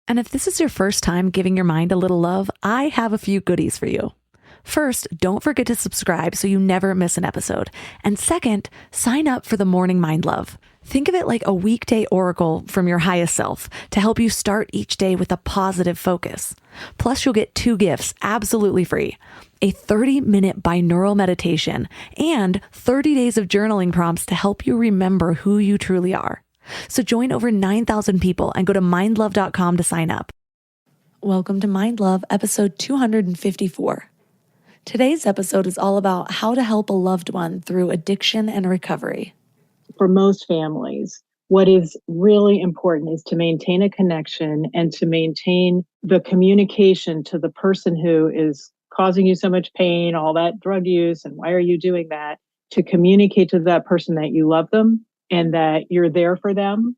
And if this is your first time giving your mind a little love, I have a few goodies for you. First, don't forget to subscribe so you never miss an episode. And second, sign up for the Morning Mind Love. Think of it like a weekday oracle from your highest self to help you start each day with a positive focus. Plus, you'll get 2 gifts absolutely free: a 30-minute binaural meditation and 30 days of journaling prompts to help you remember who you truly are. So join over 9,000 people and go to mindlove.com to sign up. Welcome to Mind Love, episode 254. Today's episode is all about how to help a loved one through addiction and recovery. For most families, what is really important is to maintain a connection and to maintain the communication to the person who is causing you so much pain, all that drug use, and why are you doing that? To communicate to that person that you love them and that you're there for them,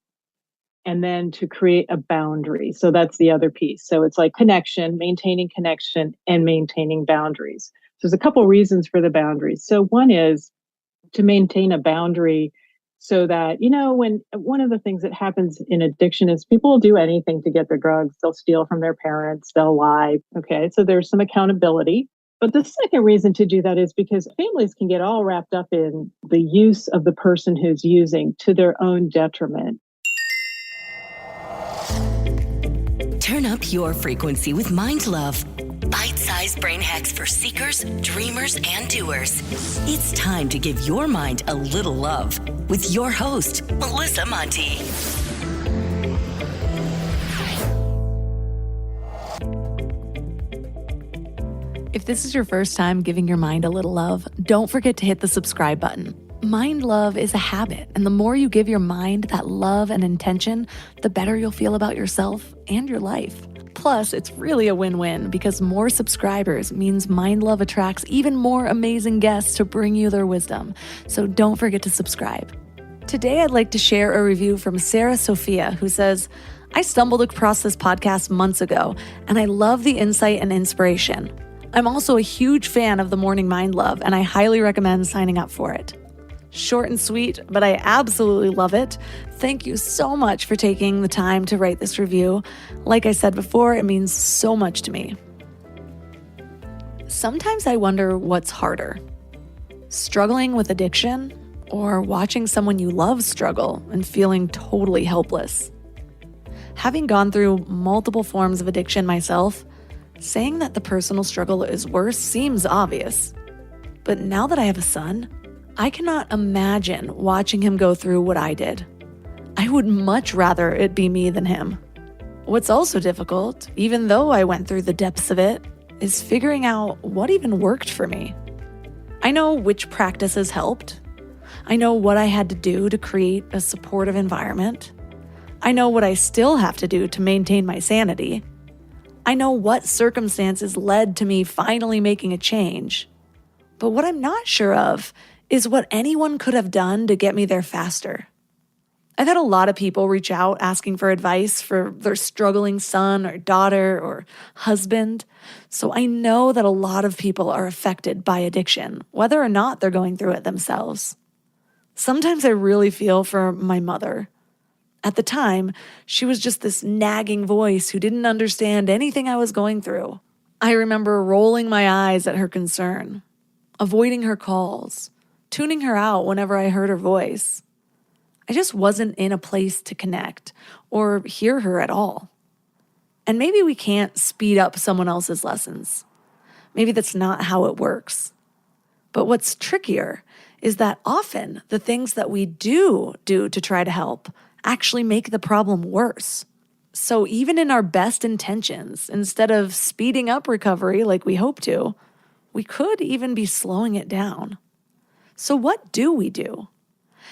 and then to create a boundary. So that's the other piece. So it's like maintaining connection, and maintaining boundaries. So there's a couple reasons for the boundaries. So one is to maintain a boundary so that, when one of the things that happens in addiction is people will do anything to get their drugs. They'll steal from their parents, they'll lie. Okay, so there's some accountability. But the second reason to do that is because families can get all wrapped up in the use of the person who's using to their own detriment. Turn up your frequency with Mind Love. Bite-sized brain hacks for seekers, dreamers, and doers. It's time to give your mind a little love with your host, Melissa Monti. If this is your first time giving your mind a little love, don't forget to hit the subscribe button. Mind love is a habit, and the more you give your mind that love and intention, the better you'll feel about yourself and your life. Plus, it's really a win-win because more subscribers means Mind Love attracts even more amazing guests to bring you their wisdom. So don't forget to subscribe. Today, I'd like to share a review from Sarah Sophia, who says, I stumbled across this podcast months ago, and I love the insight and inspiration. I'm also a huge fan of the Morning Mind Love, and I highly recommend signing up for it. Short and sweet, but I absolutely love it. Thank you so much for taking the time to write this review. Like I said before, it means so much to me. Sometimes I wonder what's harder: struggling with addiction or watching someone you love struggle and feeling totally helpless. Having gone through multiple forms of addiction myself, saying that the personal struggle is worse seems obvious. But now that I have a son, I cannot imagine watching him go through what I did. I would much rather it be me than him. What's also difficult, even though I went through the depths of it, is figuring out what even worked for me. I know which practices helped. I know what I had to do to create a supportive environment. I know what I still have to do to maintain my sanity. I know what circumstances led to me finally making a change. But what I'm not sure of is what anyone could have done to get me there faster. I've had a lot of people reach out asking for advice for their struggling son or daughter or husband, so I know that a lot of people are affected by addiction, whether or not they're going through it themselves. Sometimes I really feel for my mother. At the time, she was just this nagging voice who didn't understand anything I was going through. I remember rolling my eyes at her concern, avoiding her calls, tuning her out whenever I heard her voice. I just wasn't in a place to connect or hear her at all. And maybe we can't speed up someone else's lessons. Maybe that's not how it works. But what's trickier is that often the things that we do to try to help actually make the problem worse. So even in our best intentions, instead of speeding up recovery like we hope to, we could even be slowing it down. So what do we do?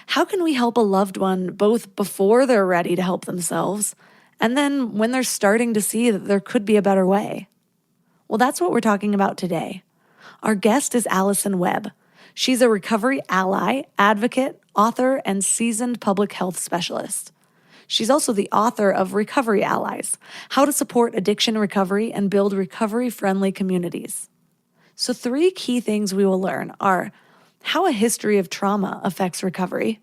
How can we help a loved one both before they're ready to help themselves and then when they're starting to see that there could be a better way? Well, that's what we're talking about today. Our guest is Alison Webb. She's a recovery ally, advocate, author, and seasoned public health specialist. She's also the author of Recovery Allies: How to Support Addiction Recovery and Build Recovery-Friendly Communities. So 3 key things we will learn are how a history of trauma affects recovery,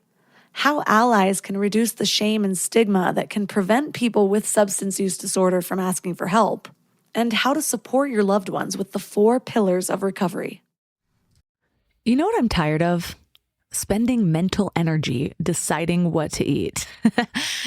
how allies can reduce the shame and stigma that can prevent people with substance use disorder from asking for help, and how to support your loved ones with the 4 pillars of recovery. You know what I'm tired of? Spending mental energy deciding what to eat.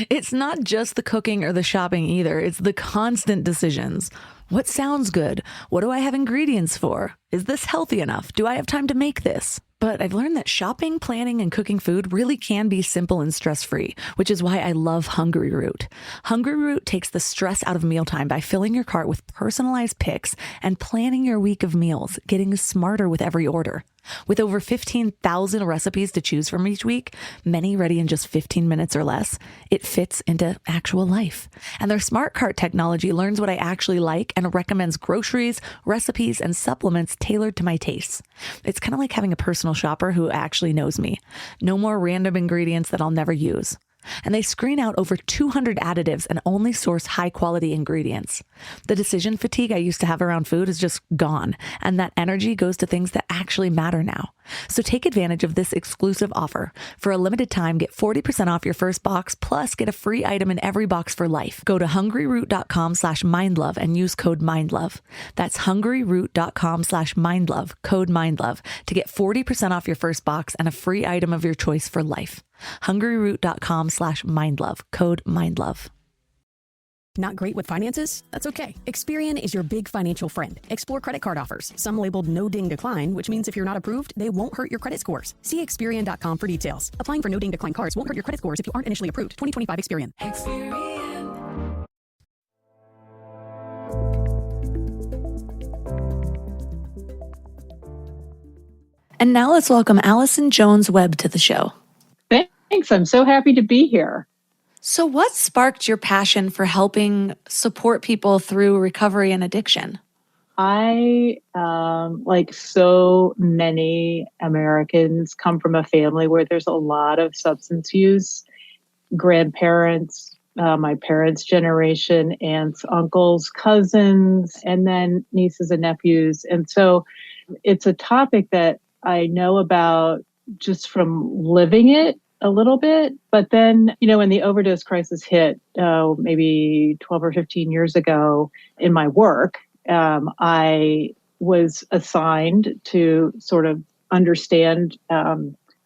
It's not just the cooking or the shopping either. It's the constant decisions. What sounds good? What do I have ingredients for? Is this healthy enough? Do I have time to make this? But I've learned that shopping, planning, and cooking food really can be simple and stress-free, which is why I love Hungry Root. Hungry Root takes the stress out of mealtime by filling your cart with personalized picks and planning your week of meals, getting smarter with every order. With over 15,000 recipes to choose from each week, many ready in just 15 minutes or less, it fits into actual life. And their smart cart technology learns what I actually like and recommends groceries, recipes, and supplements tailored to my tastes. It's kind of like having a personal shopper who actually knows me. No more random ingredients that I'll never use. And they screen out over 200 additives and only source high quality ingredients. The decision fatigue I used to have around food is just gone, and that energy goes to things that actually matter now. So take advantage of this exclusive offer. For a limited time, get 40% off your first box, plus get a free item in every box for life. Go to hungryroot.com/mindlove and use code MINDLOVE. That's hungryroot.com/mindlove, code MINDLOVE, to get 40% off your first box and a free item of your choice for life. hungryroot.com/mindlove, code MINDLOVE. Not great with finances? That's okay. Experian is your big financial friend. Explore credit card offers, some labeled no ding decline, which means if you're not approved, they won't hurt your credit scores. See Experian.com for details. Applying for no ding decline cards won't hurt your credit scores if you aren't initially approved. 2025 Experian. And now let's welcome Alison Jones Webb to the show. Thanks. I'm so happy to be here. So what sparked your passion for helping support people through recovery and addiction? I, like so many Americans, come from a family where there's a lot of substance use. Grandparents, my parents' generation, aunts, uncles, cousins, and then nieces and nephews. And so it's a topic that I know about just from living it a little bit. But then, when the overdose crisis hit, maybe 12 or 15 years ago in my work, I was assigned to sort of understand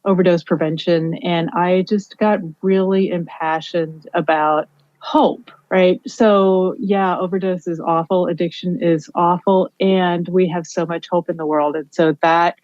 overdose prevention. And I just got really impassioned about hope, right? So yeah, overdose is awful. Addiction is awful. And we have so much hope in the world. And so that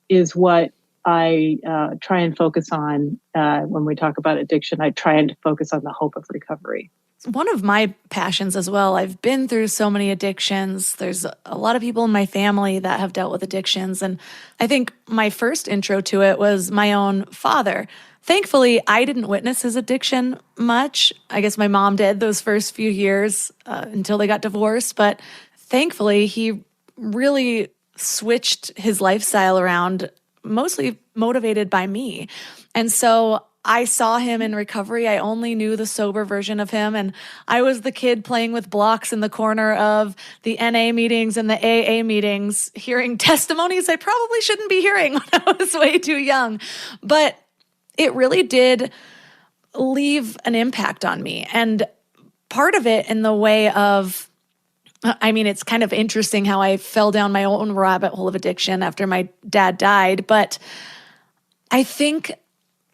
is what I try and focus on when we talk about addiction. I try and focus on the hope of recovery. It's one of my passions as well. I've been through so many addictions. There's a lot of people in my family that have dealt with addictions. And I think my first intro to it was my own father. Thankfully, I didn't witness his addiction much. I guess my mom did those first few years until they got divorced. But thankfully, he really switched his lifestyle around, mostly motivated by me. And so I saw him in recovery. I only knew the sober version of him. And I was the kid playing with blocks in the corner of the NA meetings and the AA meetings, hearing testimonies I probably shouldn't be hearing when I was way too young. But it really did leave an impact on me. And part of it in the way of, it's kind of interesting how I fell down my own rabbit hole of addiction after my dad died. But I think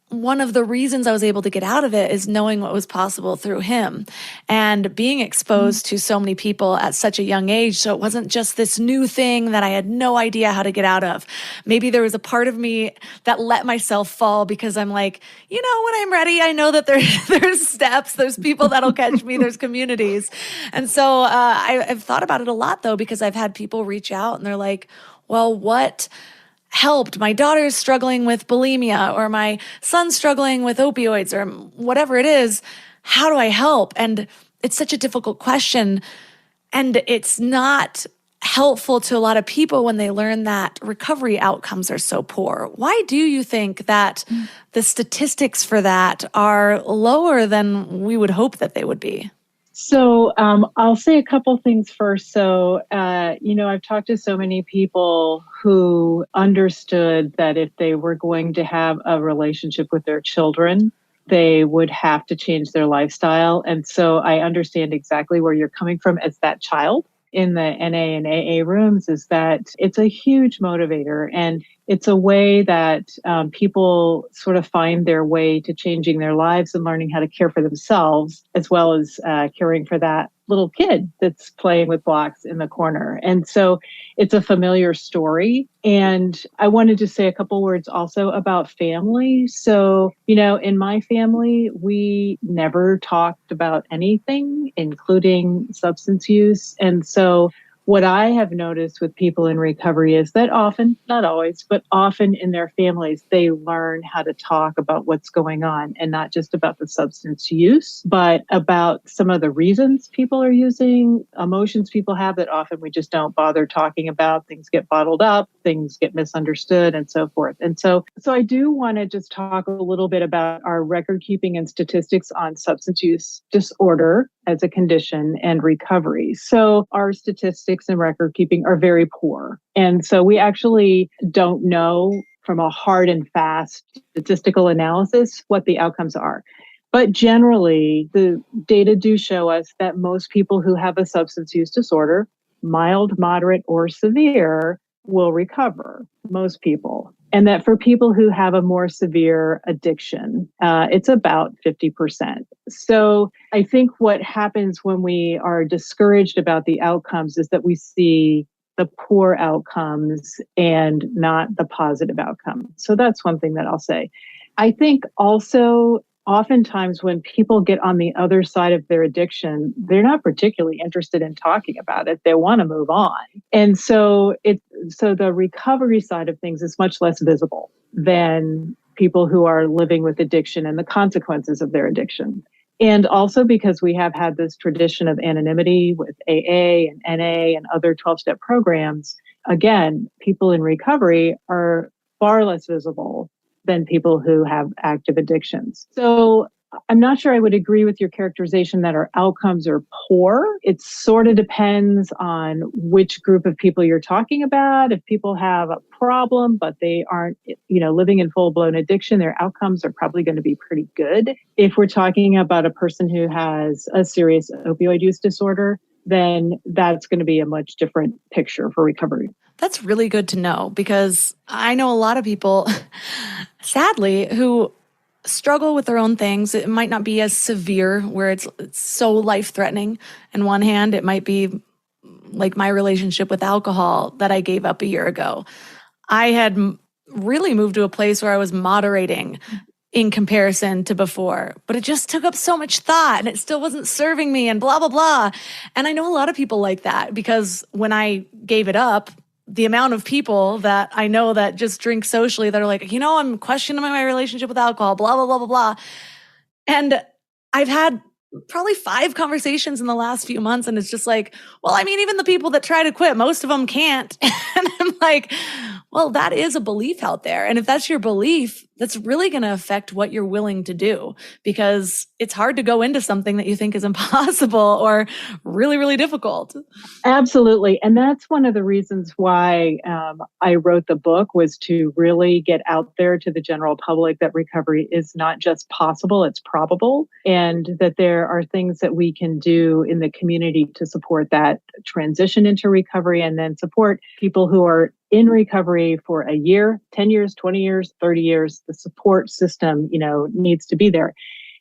one of the reasons I was able to get out of it is knowing what was possible through him and being exposed to so many people at such a young age. So it wasn't just this new thing that I had no idea how to get out of. Maybe there was a part of me that let myself fall because I'm like, when I'm ready, I know that there's steps, there's people that'll catch me, there's communities. And so I've thought about it a lot though, because I've had people reach out and they're like, well, what helped? My daughter's struggling with bulimia, or my son's struggling with opioids, or whatever it is. How do I help? And it's such a difficult question. And it's not helpful to a lot of people when they learn that recovery outcomes are so poor. Why do you think that the statistics for that are lower than we would hope that they would be? So I'll say a couple things first. So, I've talked to so many people who understood that if they were going to have a relationship with their children, they would have to change their lifestyle. And so I understand exactly where you're coming from as that child in the NA and AA rooms, is that it's a huge motivator. And it's a way that people sort of find their way to changing their lives and learning how to care for themselves, as well as caring for that little kid that's playing with blocks in the corner. And so it's a familiar story. And I wanted to say a couple words also about family. So, in my family, we never talked about anything, including substance use. And so what I have noticed with people in recovery is that often, not always, but often in their families, they learn how to talk about what's going on, and not just about the substance use, but about some of the reasons people are using, emotions people have that often we just don't bother talking about. Things get bottled up, things get misunderstood, and so forth. And so I do want to just talk a little bit about our record keeping and statistics on substance use disorder as a condition and recovery. So our statistics and record keeping are very poor. And so we actually don't know from a hard and fast statistical analysis what the outcomes are. But generally, the data do show us that most people who have a substance use disorder, mild, moderate, or severe, will recover, most people. And that for people who have a more severe addiction, it's about 50%. So I think what happens when we are discouraged about the outcomes is that we see the poor outcomes and not the positive outcome. So that's one thing that I'll say. I think also, oftentimes when people get on the other side of their addiction, they're not particularly interested in talking about it. They want to move on. And so the recovery side of things is much less visible than people who are living with addiction and the consequences of their addiction. And also because we have had this tradition of anonymity with AA and NA and other 12-step programs, again, people in recovery are far less visible than people who have active addictions. So I'm not sure I would agree with your characterization that our outcomes are poor. It sort of depends on which group of people you're talking about. If people have a problem, but they aren't, living in full-blown addiction, their outcomes are probably going to be pretty good. If we're talking about a person who has a serious opioid use disorder, then that's going to be a much different picture for recovery. That's really good to know, because I know a lot of people, sadly, who struggle with their own things. It might not be as severe where it's so life-threatening. On one hand, it might be like my relationship with alcohol that I gave up a year ago. I had really moved to a place where I was moderating in comparison to before, but it just took up so much thought and it still wasn't serving me and blah, blah, blah. And I know a lot of people like that, because when I gave it up, the amount of people that I know that just drink socially that are like, I'm questioning my relationship with alcohol, blah, blah, blah, blah, blah. And I've had probably 5 conversations in the last few months. And it's just like, well, even the people that try to quit, most of them can't. And I'm like, well, that is a belief out there. And if that's your belief, that's really going to affect what you're willing to do, because it's hard to go into something that you think is impossible or really, really difficult. Absolutely. And that's one of the reasons why I wrote the book, was to really get out there to the general public that recovery is not just possible, it's probable, and that there are things that we can do in the community to support that transition into recovery, and then support people who are in recovery for a year, 10 years, 20 years, 30 years. The support system, needs to be there.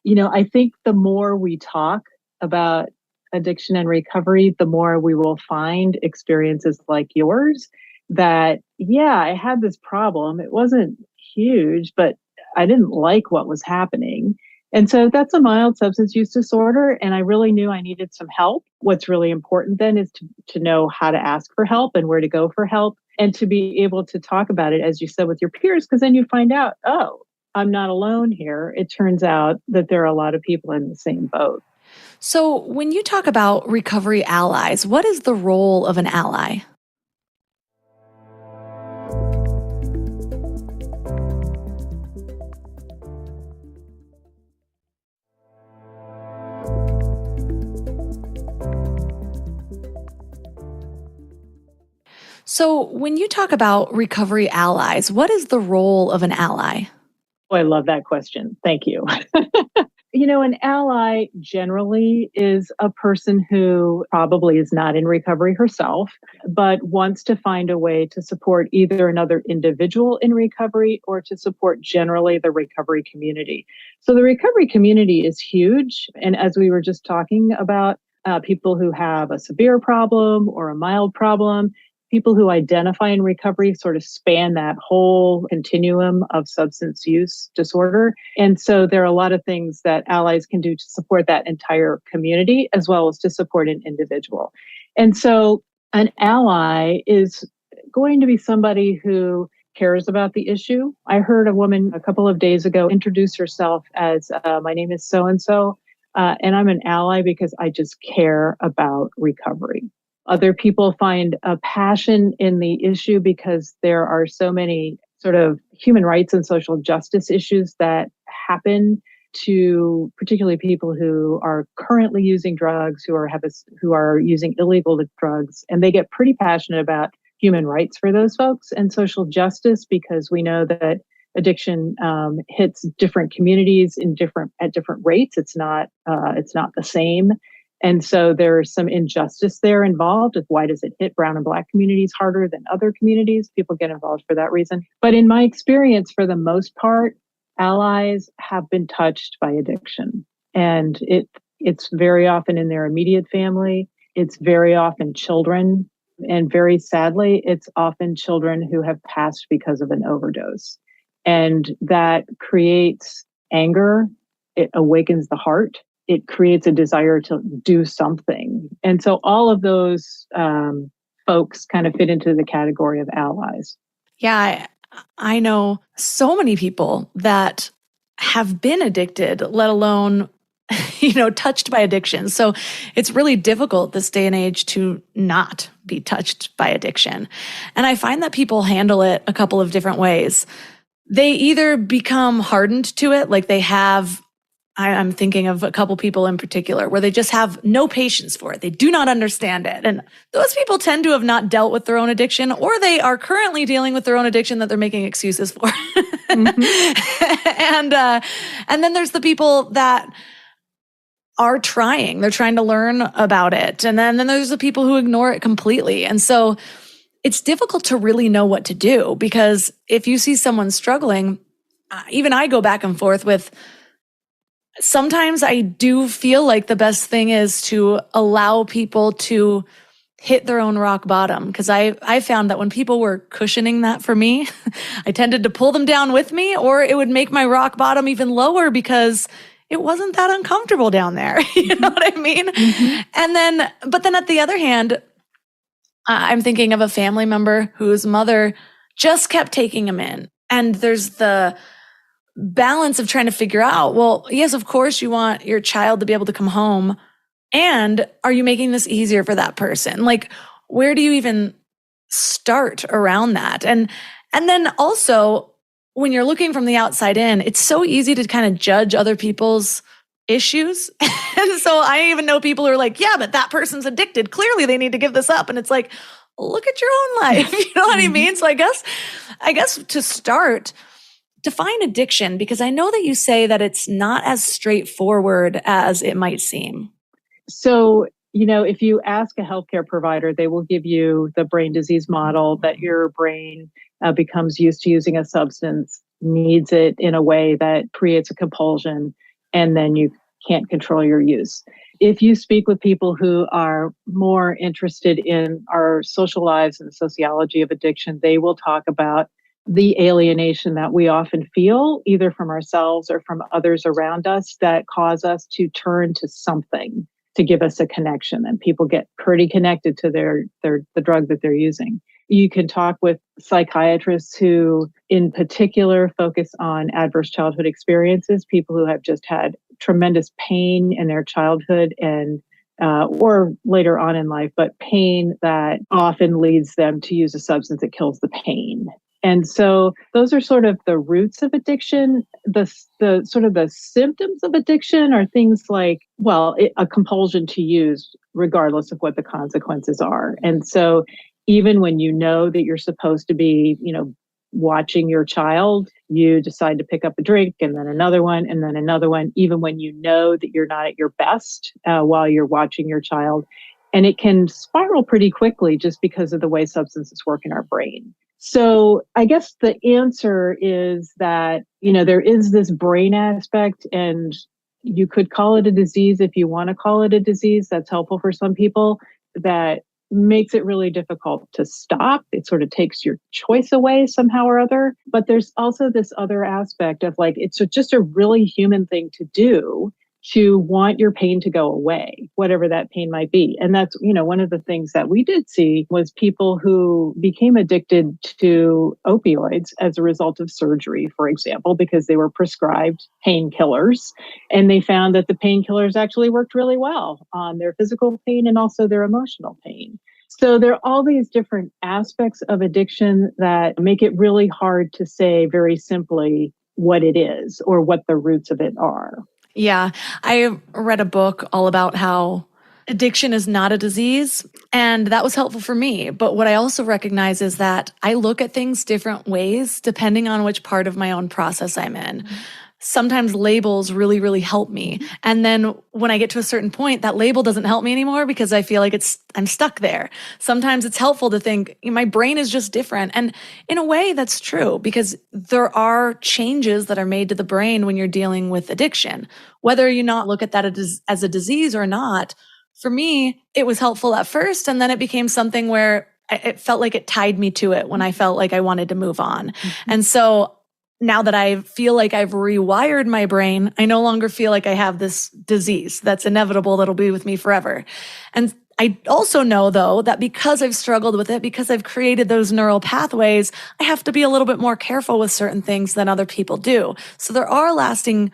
I think the more we talk about addiction and recovery, the more we will find experiences like yours that, yeah, I had this problem. It wasn't huge, but I didn't like what was happening. And so that's a mild substance use disorder. And I really knew I needed some help. What's really important then is to know how to ask for help and where to go for help, and to be able to talk about it, as you said, with your peers, because then you find out, oh, I'm not alone here. It turns out that there are a lot of people in the same boat. So when you talk about recovery allies, what is the role of an ally? So, when you talk about recovery allies, what is the role of an ally? Oh, I love that question. Thank you. An ally generally is a person who probably is not in recovery herself, but wants to find a way to support either another individual in recovery or to support generally the recovery community. So the recovery community is huge. And as we were just talking about, people who have a severe problem or a mild problem, people who identify in recovery sort of span that whole continuum of substance use disorder. And so there are a lot of things that allies can do to support that entire community as well as to support an individual. And so an ally is going to be somebody who cares about the issue. I heard a woman a couple of days ago introduce herself as, my name is so-and-so, and I'm an ally because I just care about recovery. Other people find a passion in the issue because there are so many sort of human rights and social justice issues that happen to particularly people who are currently using drugs, who are using illegal drugs, and they get pretty passionate about human rights for those folks and social justice because we know that addiction hits different communities at different rates. It's not the same. And so there's some injustice there involved of why does it hit brown and black communities harder than other communities? People get involved for that reason. But in my experience, for the most part, allies have been touched by addiction. And it's very often in their immediate family. It's very often children. And very sadly, it's often children who have passed because of an overdose. And that creates anger. It awakens the heart. It creates a desire to do something. And so all of those folks kind of fit into the category of allies. Yeah, I know so many people that have been addicted, let alone, touched by addiction. So it's really difficult this day and age to not be touched by addiction. And I find that people handle it a couple of different ways. They either become hardened to it, like they have, I'm thinking of a couple people in particular where they just have no patience for it. They do not understand it. And those people tend to have not dealt with their own addiction, or they are currently dealing with their own addiction that they're making excuses for. Mm-hmm. And then there's the people that are trying. They're trying to learn about it. And then there's the people who ignore it completely. And so it's difficult to really know what to do, because if you see someone struggling, even I go back and forth with, sometimes I do feel like the best thing is to allow people to hit their own rock bottom. Because I found that when people were cushioning that for me, I tended to pull them down with me, or it would make my rock bottom even lower because it wasn't that uncomfortable down there. You know what I mean? Mm-hmm. But then at the other hand, I'm thinking of a family member whose mother just kept taking him in. And there's the balance of trying to figure out, well, yes, of course you want your child to be able to come home. And are you making this easier for that person? Like, where do you even start around that? And then also, when you're looking from the outside in, it's so easy to kind of judge other people's issues. And so I even know people who are like, yeah, but that person's addicted. Clearly they need to give this up. And it's like, look at your own life. You know what I mean? So I guess to start, define addiction, because I know that you say that it's not as straightforward as it might seem. So, if you ask a healthcare provider, they will give you the brain disease model that your brain becomes used to using a substance, needs it in a way that creates a compulsion, and then you can't control your use. If you speak with people who are more interested in our social lives and the sociology of addiction, they will talk about the alienation that we often feel, either from ourselves or from others around us, that cause us to turn to something to give us a connection. And people get pretty connected to the drug that they're using. You can talk with psychiatrists who, in particular, focus on adverse childhood experiences, people who have just had tremendous pain in their childhood and or later on in life, but pain that often leads them to use a substance that kills the pain. And so those are sort of the roots of addiction. The sort of the symptoms of addiction are things like, a compulsion to use regardless of what the consequences are. And so even when you know that you're supposed to be, watching your child, you decide to pick up a drink and then another one and then another one, even when you know that you're not at your best while you're watching your child. And it can spiral pretty quickly just because of the way substances work in our brain. So I guess the answer is that, there is this brain aspect, and you could call it a disease if you want to call it a disease. That's helpful for some people. That makes it really difficult to stop. It sort of takes your choice away somehow or other. But there's also this other aspect of it's just a really human thing to do, to want your pain to go away, whatever that pain might be. And that's, one of the things that we did see was people who became addicted to opioids as a result of surgery, for example, because they were prescribed painkillers. And they found that the painkillers actually worked really well on their physical pain and also their emotional pain. So there are all these different aspects of addiction that make it really hard to say very simply what it is or what the roots of it are. Yeah, I read a book all about how addiction is not a disease, and that was helpful for me. But what I also recognize is that I look at things different ways depending on which part of my own process I'm in. Mm-hmm. Sometimes labels really, really help me. And then when I get to a certain point, that label doesn't help me anymore because I feel like I'm stuck there. Sometimes it's helpful to think my brain is just different. And in a way, that's true because there are changes that are made to the brain when you're dealing with addiction. Whether you not look at that as a disease or not, for me, it was helpful at first. And then it became something where it felt like it tied me to it when I felt like I wanted to move on. Mm-hmm. And so now that I feel like I've rewired my brain, I no longer feel like I have this disease that's inevitable that'll be with me forever. And I also know, though, that because I've struggled with it, because I've created those neural pathways, I have to be a little bit more careful with certain things than other people do. So there are lasting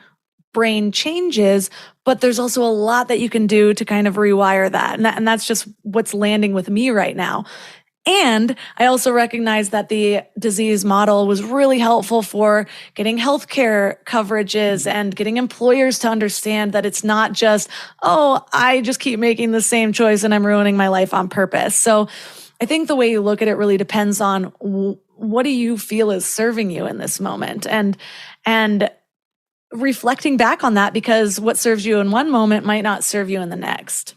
brain changes, but there's also a lot that you can do to kind of rewire that. And that's just what's landing with me right now. And I also recognize that the disease model was really helpful for getting healthcare coverages and getting employers to understand that it's not just, I just keep making the same choice and I'm ruining my life on purpose. So I think the way you look at it really depends on what do you feel is serving you in this moment and reflecting back on that, because what serves you in one moment might not serve you in the next.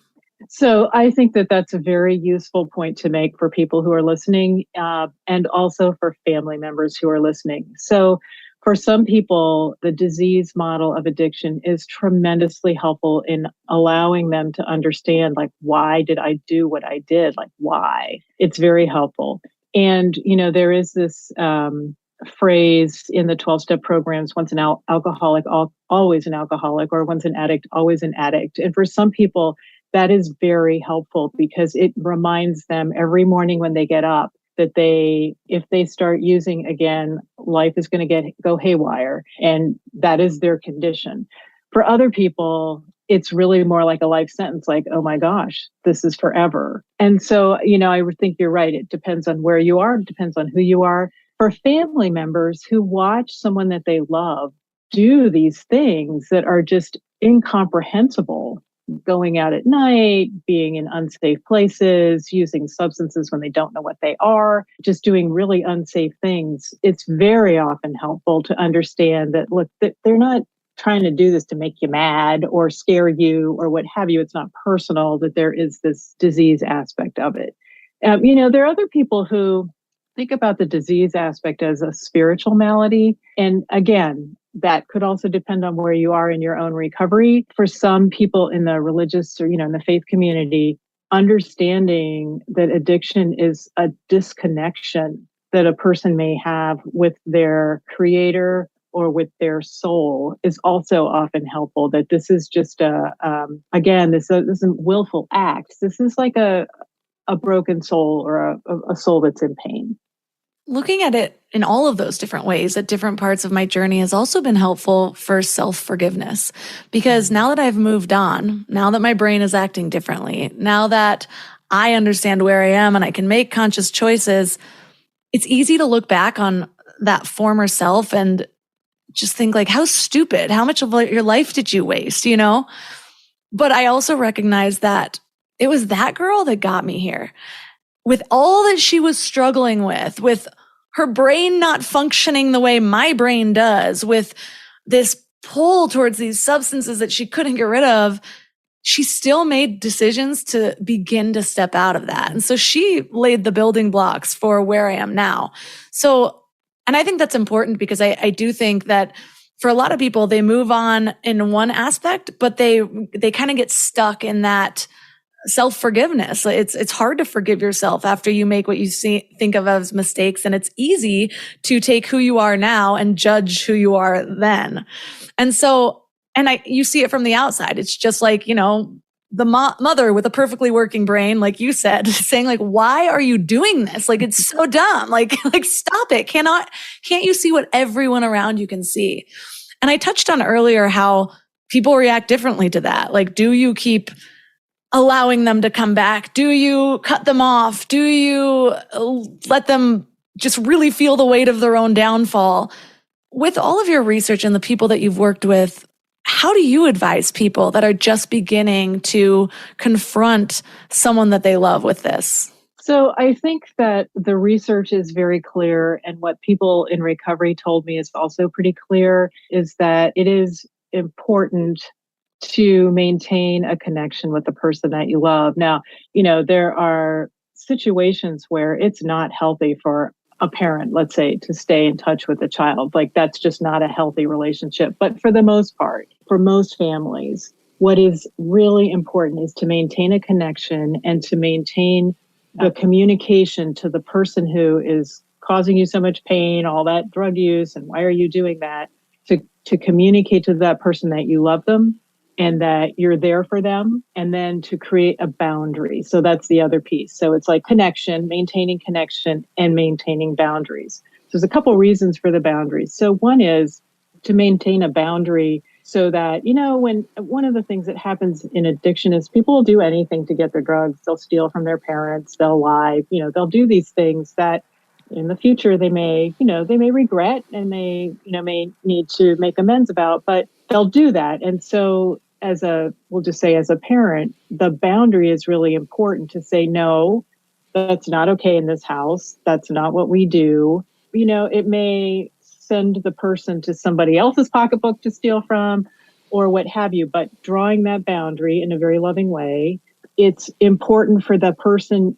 So I think that that's a very useful point to make for people who are listening, and also for family members who are listening. So for some people, the disease model of addiction is tremendously helpful in allowing them to understand, why did I do what I did? Why? It's very helpful. And, there is this phrase in the 12-step programs, once an alcoholic, always an alcoholic, or once an addict, always an addict. And for some people, that is very helpful because it reminds them every morning when they get up that if they start using again, life is going to go haywire, and that is their condition. For other people, it's really more like a life sentence, oh my gosh, this is forever. And so, I would think you're right. It depends on where you are. It depends on who you are. For family members who watch someone that they love do these things that are just incomprehensible, going out at night, being in unsafe places, using substances when they don't know what they are, just doing really unsafe things, it's very often helpful to understand that, look, that they're not trying to do this to make you mad or scare you or what have you. It's not personal, that there is this disease aspect of it. There are other people who think about the disease aspect as a spiritual malady. And again, that could also depend on where you are in your own recovery. For some people in the religious or, in the faith community, understanding that addiction is a disconnection that a person may have with their creator or with their soul is also often helpful. That this is just this isn't willful act. This is like a broken soul or a soul that's in pain. Looking at it in all of those different ways at different parts of my journey has also been helpful for self-forgiveness, because now that I've moved on, now that my brain is acting differently, now that I understand where I am and I can make conscious choices, it's easy to look back on that former self and just think how stupid, how much of your life did you waste, But I also recognize that it was that girl that got me here. with all that she was struggling with her brain not functioning the way my brain does, with this pull towards these substances that she couldn't get rid of, she still made decisions to begin to step out of that. And so she laid the building blocks for where I am now. So, and I think that's important because I do think that for a lot of people, they move on in one aspect, but they kind of get stuck in that self-forgiveness. It's hard to forgive yourself after you make what you think of as mistakes. And it's easy to take who you are now and judge who you are then. And so, you see it from the outside. It's just like, the mother with a perfectly working brain, like you said, saying like, why are you doing this? Like, it's so dumb. Like stop it. Can't you see what everyone around you can see? And I touched on earlier how people react differently to that. Like, do you keep allowing them to come back? Do you cut them off? Do you let them just really feel the weight of their own downfall? With all of your research and the people that you've worked with, how do you advise people that are just beginning to confront someone that they love with this? So I think that the research is very clear, and what people in recovery told me is also pretty clear, is that it is important to maintain a connection with the person that you love. Now, there are situations where it's not healthy for a parent, let's say, to stay in touch with a child. Like, that's just not a healthy relationship. But for the most part, for most families, what is really important is to maintain a connection and to maintain the communication to the person who is causing you so much pain, all that drug use, and why are you doing that, to communicate to that person that you love them and that you're there for them, and then to create a boundary. So that's the other piece. So it's like maintaining connection and maintaining boundaries. So there's a couple reasons for the boundaries. So one is to maintain a boundary so that, when one of the things that happens in addiction is people will do anything to get their drugs. They'll steal from their parents, they'll lie, they'll do these things that in the future they may regret, and they, may need to make amends about, but they'll do that. And so we'll just say as a parent, the boundary is really important to say, no, that's not okay in this house. That's not what we do. It may send the person to somebody else's pocketbook to steal from or what have you, but drawing that boundary in a very loving way, it's important for the person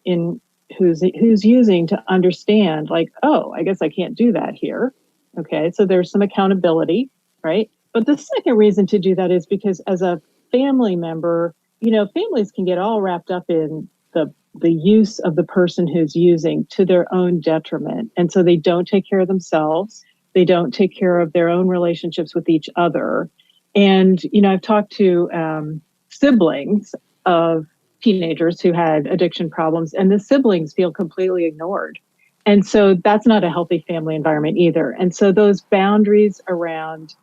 who's using to understand, like, oh, I guess I can't do that here. Okay, so there's some accountability, right? But the second reason to do that is because as a family member, families can get all wrapped up in the use of the person who's using to their own detriment. And so they don't take care of themselves. They don't take care of their own relationships with each other. And, I've talked to siblings of teenagers who had addiction problems, and the siblings feel completely ignored. And so that's not a healthy family environment either. And so those boundaries around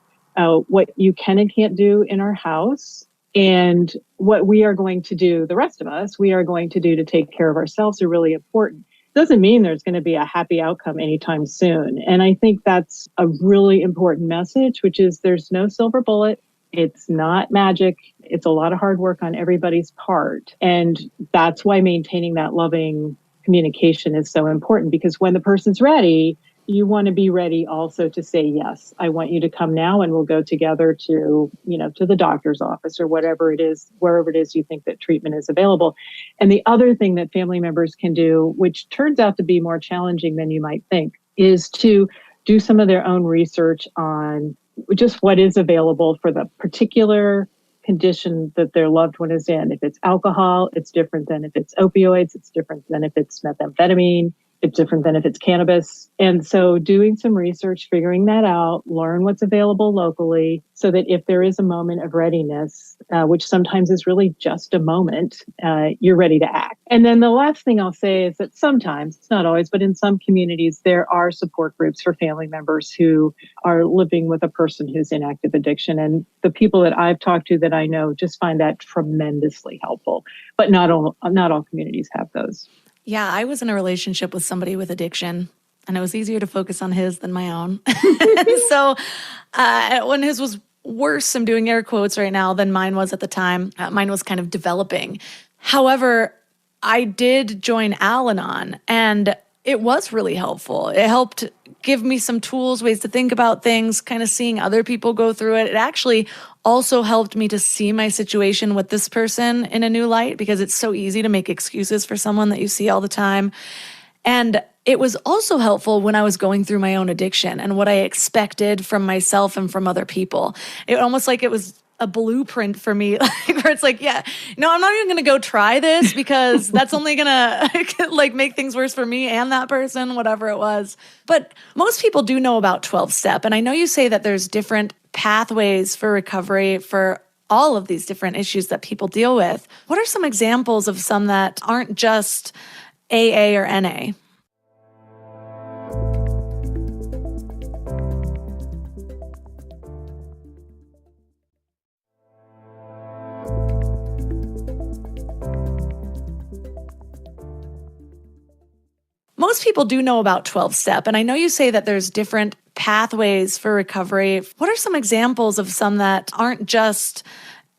what you can and can't do in our house and what we are going to do, the rest of us, we are going to do to take care of ourselves are really important. Doesn't mean there's going to be a happy outcome anytime soon. And I think that's a really important message, which is there's no silver bullet. It's not magic. It's a lot of hard work on everybody's part. And that's why maintaining that loving communication is so important, because when the person's ready, you want to be ready also to say, yes, I want you to come now and we'll go together to the doctor's office or whatever it is, wherever it is you think that treatment is available. And the other thing that family members can do, which turns out to be more challenging than you might think, is to do some of their own research on just what is available for the particular condition that their loved one is in. If it's alcohol, it's different than if it's opioids. It's different than if it's methamphetamine. It's different than if it's cannabis. And so doing some research, figuring that out, learn what's available locally so that if there is a moment of readiness, which sometimes is really just a moment, you're ready to act. And then the last thing I'll say is that sometimes, it's not always, but in some communities, there are support groups for family members who are living with a person who's in active addiction. And the people that I've talked to that I know just find that tremendously helpful. But not all communities have those. Yeah, I was in a relationship with somebody with addiction, and it was easier to focus on his than my own. So when his was worse, I'm doing air quotes right now, than mine was at the time. Mine was kind of developing. However, I did join Al-Anon, and it was really helpful. It helped give me some tools, ways to think about things, kind of seeing other people go through it. It actually also helped me to see my situation with this person in a new light, because it's so easy to make excuses for someone that you see all the time. And it was also helpful when I was going through my own addiction and what I expected from myself and from other people. It almost like it was a blueprint for me, where it's like, yeah, no, I'm not even going to go try this, because that's only going to like make things worse for me and that person, whatever it was. But most people do know about 12-step. And I know you say that there's different pathways for recovery for all of these different issues that people deal with. What are some examples of some that aren't just AA or NA? Most people do know about 12-step, and I know you say that there's different pathways for recovery. What are some examples of some that aren't just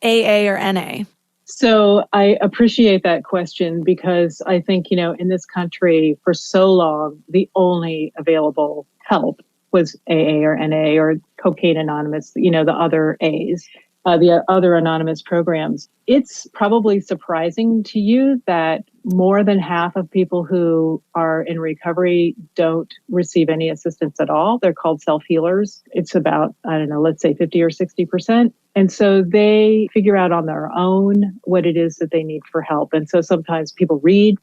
AA or NA? So I appreciate that question, because I think, in this country for so long, the only available help was AA or NA or Cocaine Anonymous, the other A's, the other anonymous programs. It's probably surprising to you that more than half of people who are in recovery don't receive any assistance at all. They're called self-healers. It's about, let's say 50 or 60%. And so they figure out on their own what it is that they need for help. And so sometimes people read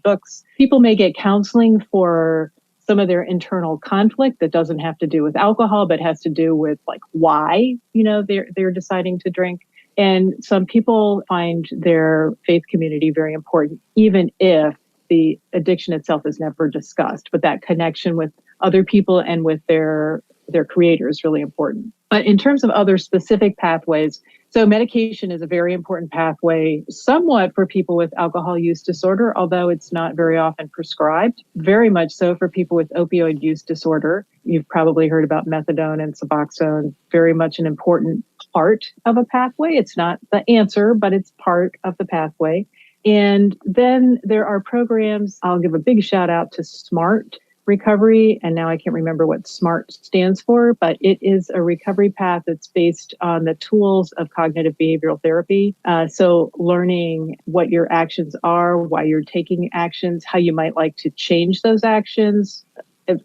books. People may get counseling for some of their internal conflict that doesn't have to do with alcohol, but has to do with like why, they're deciding to drink. And some people find their faith community very important, even if the addiction itself is never discussed. But that connection with other people and with their creator is really important. But in terms of other specific pathways, so medication is a very important pathway, somewhat for people with alcohol use disorder, although it's not very often prescribed. Very much so for people with opioid use disorder. You've probably heard about methadone and Suboxone, very much an important part of a pathway. It's not the answer, but it's part of the pathway. And then there are programs, I'll give a big shout out to SMART recovery. And now I can't remember what SMART stands for, but it is a recovery path that's based on the tools of cognitive behavioral therapy. So learning what your actions are, why you're taking actions, how you might like to change those actions,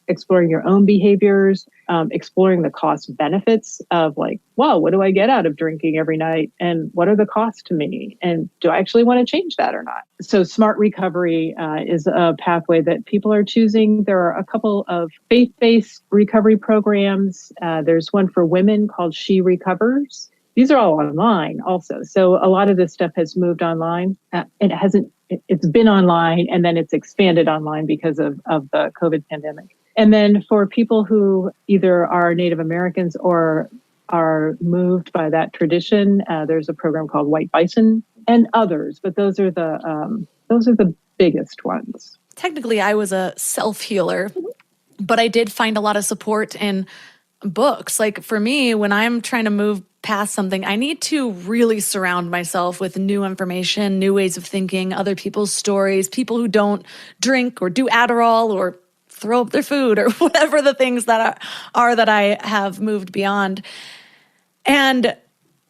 exploring your own behaviors, exploring the cost benefits of like, wow, what do I get out of drinking every night? And what are the costs to me? And do I actually want to change that or not? So SMART recovery is a pathway that people are choosing. There are a couple of faith-based recovery programs. There's one for women called She Recovers. These are all online also. So a lot of this stuff has moved online. It's been online and then it's expanded online because of the COVID pandemic. And then for people who either are Native Americans or are moved by that tradition, there's a program called White Bison and others, but those are the biggest ones. Technically, I was a self-healer, but I did find a lot of support in books. Like for me, when I'm trying to move past something, I need to really surround myself with new information, new ways of thinking, other people's stories, people who don't drink or do Adderall or throw up their food or whatever the things that are that I have moved beyond. And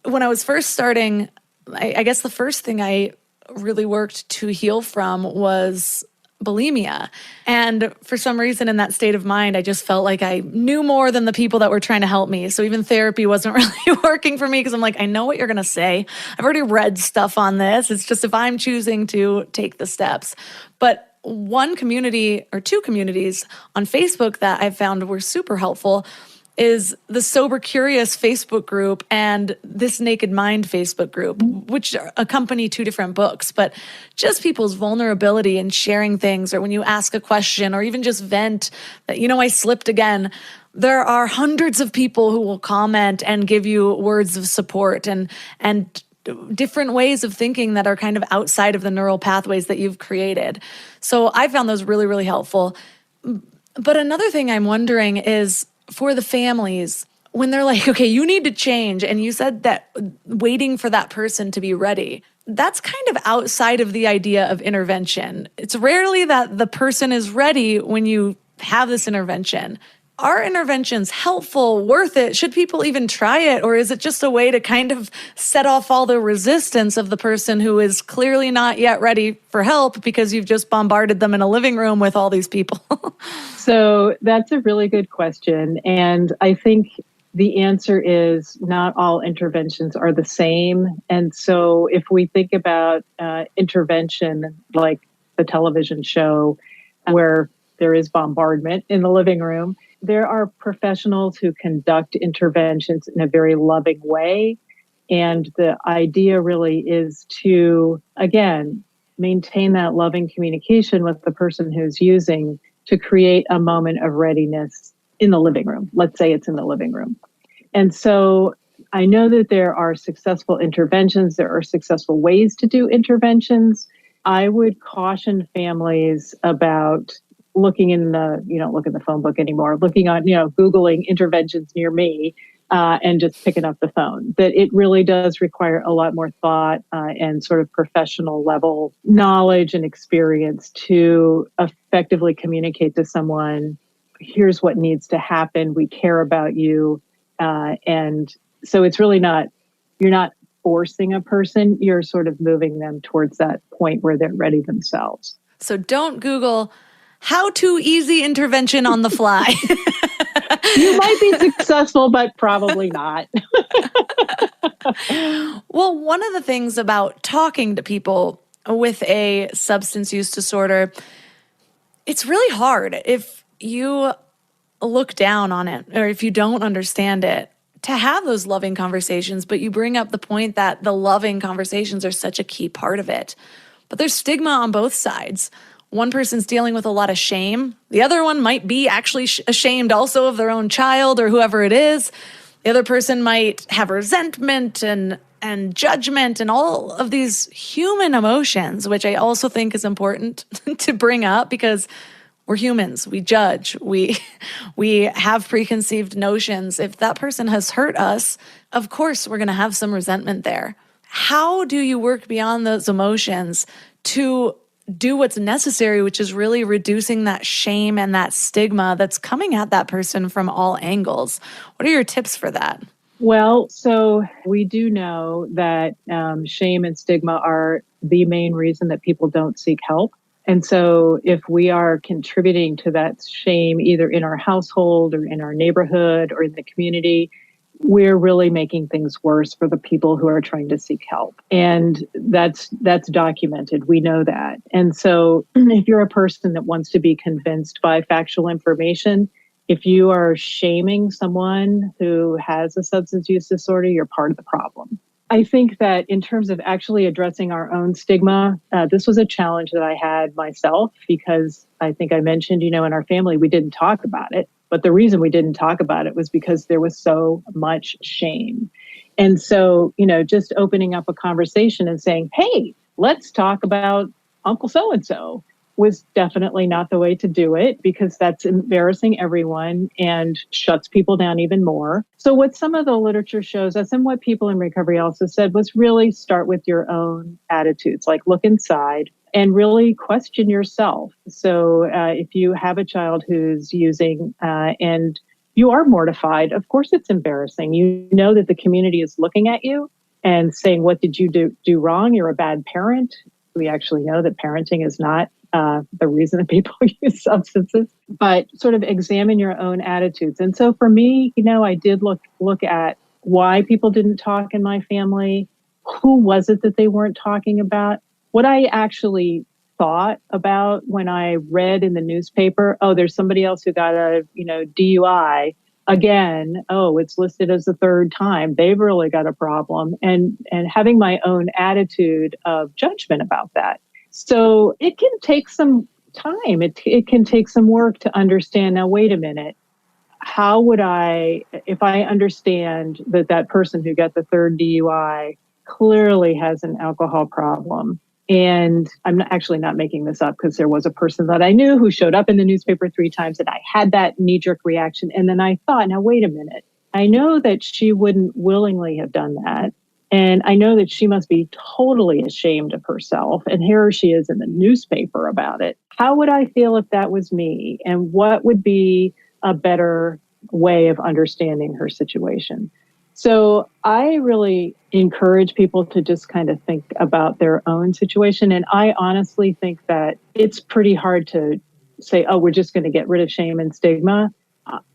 when I was first starting, I guess the first thing I really worked to heal from was bulimia. And for some reason in that state of mind, I just felt like I knew more than the people that were trying to help me. So even therapy wasn't really working for me because I'm like, I know what you're going to say. I've already read stuff on this. It's just if I'm choosing to take the steps. But one community or two communities on Facebook that I found were super helpful is the Sober Curious Facebook group and This Naked Mind Facebook group, which accompany two different books, but just people's vulnerability and sharing things, or when you ask a question or even just vent that, I slipped again. There are hundreds of people who will comment and give you words of support and different ways of thinking that are kind of outside of the neural pathways that you've created. So I found those really, really helpful. But another thing I'm wondering is, for the families, when they're like, okay, you need to change, and you said that waiting for that person to be ready, that's kind of outside of the idea of intervention. It's rarely that the person is ready when you have this intervention. Are interventions helpful, worth it? Should people even try it? Or is it just a way to kind of set off all the resistance of the person who is clearly not yet ready for help because you've just bombarded them in a living room with all these people? So that's a really good question. And I think the answer is not all interventions are the same. And so if we think about intervention, like the television show where there is bombardment in the living room, there are professionals who conduct interventions in a very loving way. And the idea really is to, again, maintain that loving communication with the person who's using to create a moment of readiness in the living room. Let's say it's in the living room. And so I know that there are successful interventions. There are successful ways to do interventions. I would caution families about looking in the, you don't look in the phone book anymore, looking on, Googling interventions near me and just picking up the phone. That it really does require a lot more thought and sort of professional level knowledge and experience to effectively communicate to someone, here's what needs to happen. We care about you. And so it's really not, you're not forcing a person, you're sort of moving them towards that point where they're ready themselves. So don't Google how to easy intervention on the fly. You might be successful, but probably not. Well, one of the things about talking to people with a substance use disorder, it's really hard if you look down on it or if you don't understand it to have those loving conversations. But you bring up the point that the loving conversations are such a key part of it. But there's stigma on both sides. One person's dealing with a lot of shame. The other one might be actually ashamed also of their own child or whoever it is. The other person might have resentment and judgment and all of these human emotions, which I also think is important to bring up because we're humans. We judge. We have preconceived notions. If that person has hurt us, of course, we're going to have some resentment there. How do you work beyond those emotions to do what's necessary, which is really reducing that shame and that stigma that's coming at that person from all angles? What are your tips for that? Well, so we do know that shame and stigma are the main reason that people don't seek help. And so if we are contributing to that shame, either in our household or in our neighborhood or in the community, we're really making things worse for the people who are trying to seek help. And that's documented. We know that. And so if you're a person that wants to be convinced by factual information, if you are shaming someone who has a substance use disorder, you're part of the problem. I think that in terms of actually addressing our own stigma, this was a challenge that I had myself because I think I mentioned, in our family, we didn't talk about it. But the reason we didn't talk about it was because there was so much shame. And so, just opening up a conversation and saying, hey, let's talk about Uncle so-and-so was definitely not the way to do it because that's embarrassing everyone and shuts people down even more. So what some of the literature shows us and what people in recovery also said was really start with your own attitudes, like look inside and really question yourself. So if you have a child who's using and you are mortified, of course it's embarrassing. You know that the community is looking at you and saying, what did you do wrong? You're a bad parent. We actually know that parenting is not the reason that people use substances, but sort of examine your own attitudes. And so for me, I did look at why people didn't talk in my family. Who was it that they weren't talking about? What I actually thought about when I read in the newspaper, oh, there's somebody else who got a, DUI. Again, oh, it's listed as the third time. They've really got a problem. And having my own attitude of judgment about that. So it can take some time. It can take some work to understand, now, wait a minute. How would if I understand that person who got the third DUI clearly has an alcohol problem, and I'm actually not making this up because there was a person that I knew who showed up in the newspaper 3 times and I had that knee-jerk reaction. And then I thought, now, wait a minute. I know that she wouldn't willingly have done that. And I know that she must be totally ashamed of herself. And here she is in the newspaper about it. How would I feel if that was me? And what would be a better way of understanding her situation? So I really encourage people to just kind of think about their own situation. And I honestly think that it's pretty hard to say, oh, we're just going to get rid of shame and stigma.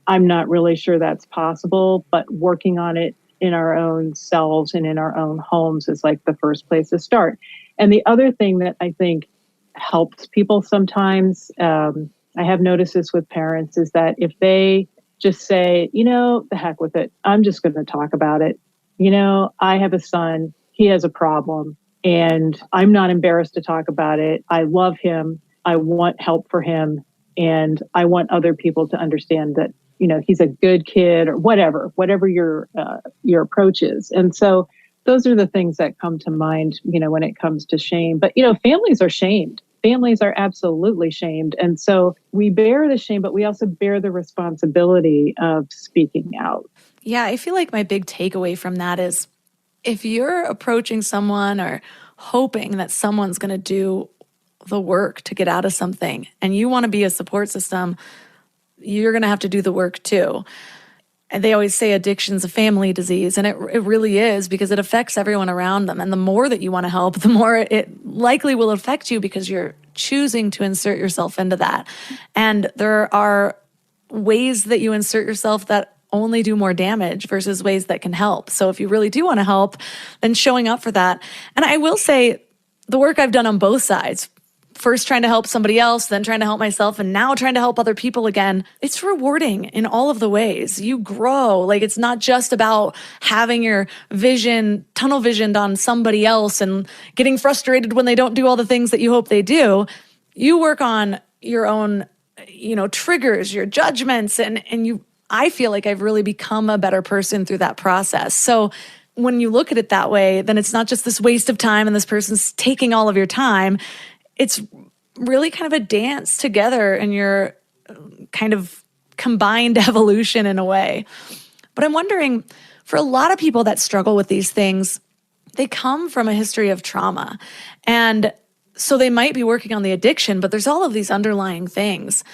I'm not really sure that's possible, but working on it in our own selves and in our own homes is like the first place to start. And the other thing that I think helps people sometimes, I have noticed this with parents, is that if they just say, the heck with it, I'm just going to talk about it. I have a son, he has a problem, and I'm not embarrassed to talk about it. I love him. I want help for him. And I want other people to understand that, he's a good kid, or whatever your approach is. And so those are the things that come to mind, when it comes to shame. But, families are shamed. Families are absolutely shamed. And so we bear the shame, but we also bear the responsibility of speaking out. Yeah, I feel like my big takeaway from that is if you're approaching someone or hoping that someone's going to do the work to get out of something and you want to be a support system, you're going to have to do the work too. And they always say addiction's a family disease, and it really is, because it affects everyone around them. And the more that you want to help, the more it likely will affect you because you're choosing to insert yourself into that. And there are ways that you insert yourself that only do more damage versus ways that can help. So if you really do want to help, then showing up for that. And I will say the work I've done on both sides, first trying to help somebody else, then trying to help myself, and now trying to help other people again, it's rewarding in all of the ways. You grow. Like, it's not just about having your vision, tunnel visioned on somebody else and getting frustrated when they don't do all the things that you hope they do. You work on your own, triggers, your judgments, and I feel like I've really become a better person through that process. So when you look at it that way, then it's not just this waste of time and this person's taking all of your time. It's really kind of a dance together in your kind of combined evolution in a way. But I'm wondering, for a lot of people that struggle with these things, they come from a history of trauma. And so they might be working on the addiction, but there's all of these underlying things.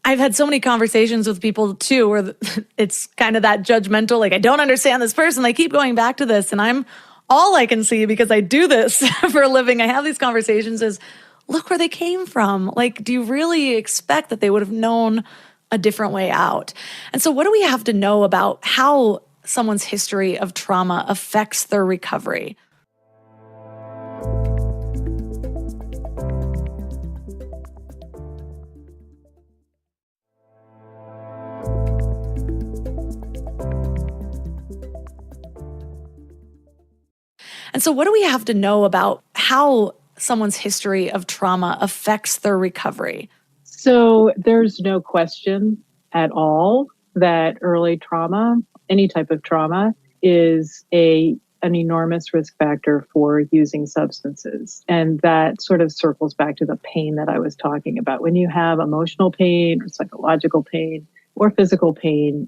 I've had so many conversations with people too, where it's kind of that judgmental, like, I don't understand this person. They keep going back to this. And all I can see, because I do this for a living, I have these conversations, is look where they came from. Like, do you really expect that they would have known a different way out? And so what do we have to know about how someone's history of trauma affects their recovery? And so what do we have to know about how someone's history of trauma affects their recovery? So there's no question at all that early trauma, any type of trauma, is an enormous risk factor for using substances. And that sort of circles back to the pain that I was talking about. When you have emotional pain or psychological pain or physical pain,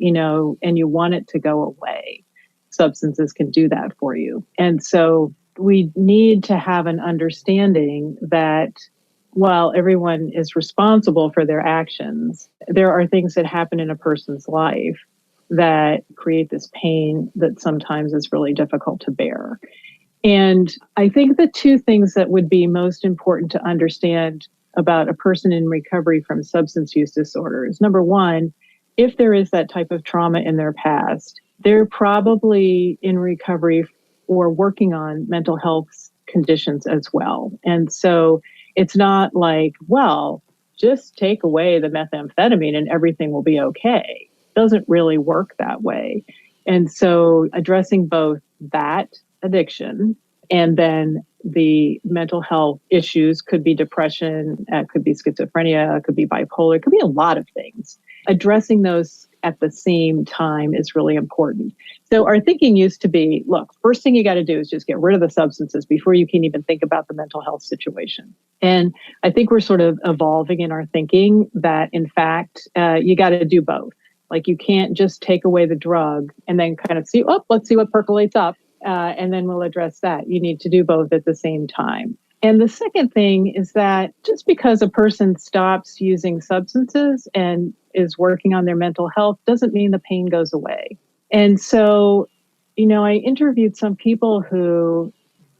and you want it to go away, substances can do that for you. And so we need to have an understanding that while everyone is responsible for their actions, there are things that happen in a person's life that create this pain that sometimes is really difficult to bear. And I think the two things that would be most important to understand about a person in recovery from substance use disorders, number one, if there is that type of trauma in their past, they're probably in recovery or working on mental health conditions as well. And so it's not like, well, just take away the methamphetamine and everything will be okay. It doesn't really work that way. And so addressing both that addiction and then the mental health issues, could be depression, could be schizophrenia, could be bipolar, could be a lot of things. Addressing those at the same time is really important. So our thinking used to be, look, first thing you got to do is just get rid of the substances before you can even think about the mental health situation. And I think we're sort of evolving in our thinking that, in fact, you got to do both. Like, you can't just take away the drug and then kind of see, let's see what percolates up. And then we'll address that. You need to do both at the same time. And the second thing is that just because a person stops using substances and is working on their mental health doesn't mean the pain goes away. And so, I interviewed some people who,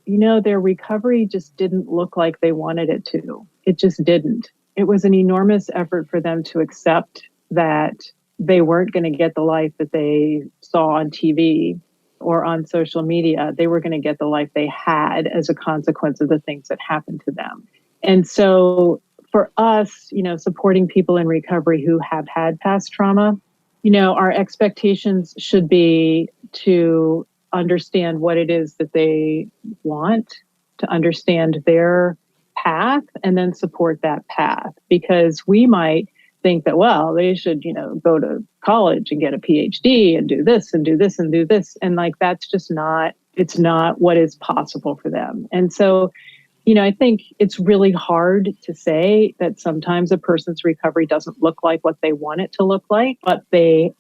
their recovery just didn't look like they wanted it to. It just didn't. It was an enormous effort for them to accept that they weren't going to get the life that they saw on TV or on social media. They were going to get the life they had as a consequence of the things that happened to them. And so for us, supporting people in recovery who have had past trauma, our expectations should be to understand what it is that they want, to understand their path, and then support that path. Because we might think that, well, they should, go to college and get a PhD and do this and do this and do this. And that's just it's not what is possible for them. And so, I think it's really hard to say that sometimes a person's recovery doesn't look like what they want it to look like, but they